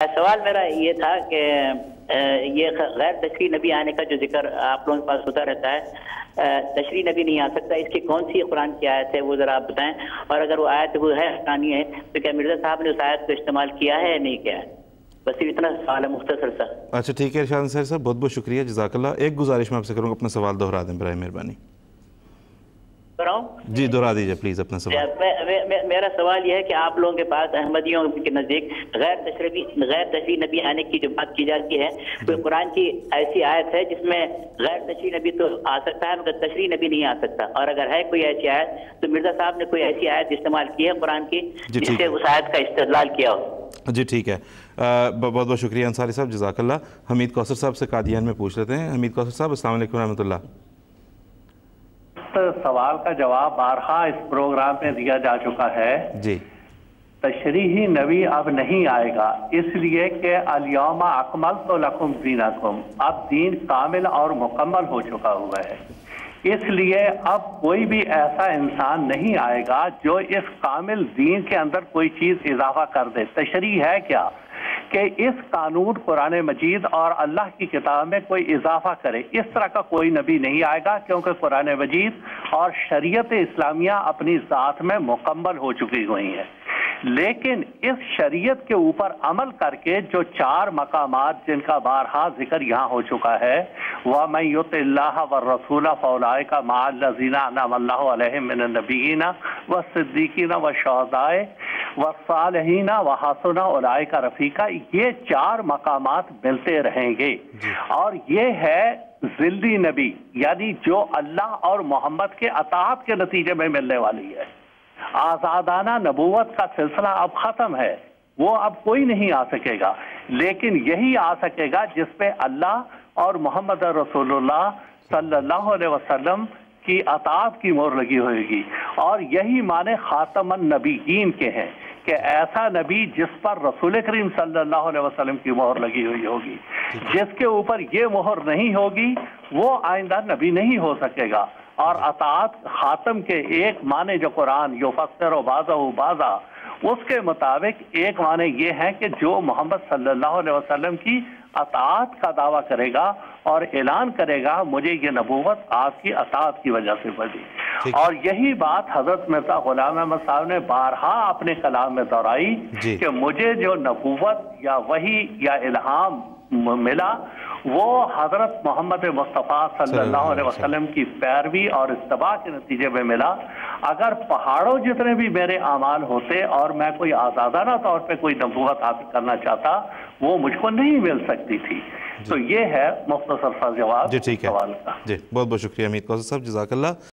सवाल मेरा ये था कि ये गैर तशरीह नबी आने का जो जिक्र आप लोगों के पास होता रहता है, तशरीह नबी नहीं आ सकता, इसकी कौन सी कुरान की आयत है वो ज़रा आप बताएं। और अगर वो आयत वो है कुरानी है तो क्या मिर्ज़ा साहब ने उस आयत को इस्तेमाल किया है या नहीं किया है? बस इतना सवाल है मुख्तसर सा। अच्छा ठीक है इरशाद अंसारी साहब, बहुत बहुत शुक्रिया, जज़ाकल्लाह। एक गुजारिश मैं आपसे करूँगा, अपना सवाल दोहरा दें बराए मेहरबानी। जी दोहरा दीजिए प्लीज़ अपना सवाल। मेरा सवाल यह है कि आप लोगों के पास अहमदियों के नज़दीक गैर तशरीह नबी आने की जो बात की जाती है, कोई कुरान की ऐसी आयत है जिसमें गैर तशरीह नबी तो आ सकता है मगर तशरीह नबी नहीं आ सकता? और अगर है कोई ऐसी आयत तो मिर्ज़ा साहब ने कोई ऐसी आयत इस्तेमाल की है कुरान की जिससे उस आयत का इस्तेदलाल किया हो? जी ठीक है, बहुत बहुत शुक्रिया अंसारी साहब, जज़ाकल्लाह। हमीद कौसर साहब से कादियान में पूछ लेते हैं। हमीद कौसर साहब, अस्सलाम वालेकुम रहमतुल्लाह। सवाल का जवाब बारहा इस प्रोग्राम में दिया जा चुका है जी। तशरीही नबी अब नहीं आएगा, इसलिए कि अल-यौमा अकमलतु लकुम दीनकुम, अब दीन कामिल और मुकम्मल हो चुका हुआ है। इसलिए अब कोई भी ऐसा इंसान नहीं आएगा जो इस कामिल दीन के अंदर कोई चीज इजाफा कर दे। तशरीह है क्या कि इस कानून कुरान मजीद और अल्लाह की किताब में कोई इजाफा करे, इस तरह का कोई नबी नहीं आएगा, क्योंकि कुरान मजीद और शरीयत इस्लामिया अपनी ज़ात में मुकम्मल हो चुकी हुई है। लेकिन इस शरीयत के ऊपर अमल करके जो चार मकामात जिनका बारहा जिक्र यहाँ हो चुका है, वह मैं युतिल्लाह व रसूला फौलाइका मअल्लज़ीना अनअमल्लाहु अलैहिम मिनन नबिय्यीना व सिद्दीकीना व शुहदाए व सालिहीना व हसुना उलाइका रफीका, ये चार मकामात मिलते रहेंगे। और ये है जिल्दी नबी, यानी जो अल्लाह और मोहम्मद के अताअत के नतीजे में मिलने वाली है। आजादाना नबूवत का सिलसिला अब खत्म है, वो अब कोई नहीं आ सकेगा, लेकिन यही आ सकेगा जिसपे अल्लाह और मोहम्मद रसूलुल्लाह सल्लल्लाहु अलैहि वसल्लम की अताअत की मोहर लगी होगी। और यही माने खातमन नबीयीन के हैं कि ऐसा नबी जिस पर रसूल करीम सल्लल्लाहु अलैहि वसल्लम की मोहर लगी हुई होगी। जिसके ऊपर ये मोहर नहीं होगी वो आइंदा नबी नहीं हो सकेगा। और अताअत खातम के एक माने जो कुरान युफस्सिरु बाज़हु बाज़ा, उसके मुताबिक एक माने ये है कि जो मोहम्मद सल्लल्लाहु अलैहि वसल्लम की अताअत का दावा करेगा और ऐलान करेगा मुझे ये नबूवत आपकी अताअत की वजह से बनी। और यही बात हजरत मिर्ज़ा गुलाम अहमद साहब ने बारहा अपने कलाम में दोहराई कि मुझे जो नबूवत या वही या इल्हाम मिला वो हजरत मोहम्मद मुस्तफ़ा सल्लल्लाहु अलैहि वसल्लम की पैरवी और इत्तबा के नतीजे में मिला। अगर पहाड़ों जितने भी मेरे आमाल होते और मैं कोई आज़ादाना तौर पे कोई नबूवत हासिल करना चाहता, वो मुझको नहीं मिल सकती थी। तो ये है मुख्तसर सा जवाब जी ठीक है सवाल का। जी, बहुत बहुत शुक्रिया हमीद कौसर साहब, जज़ाकल्लाह।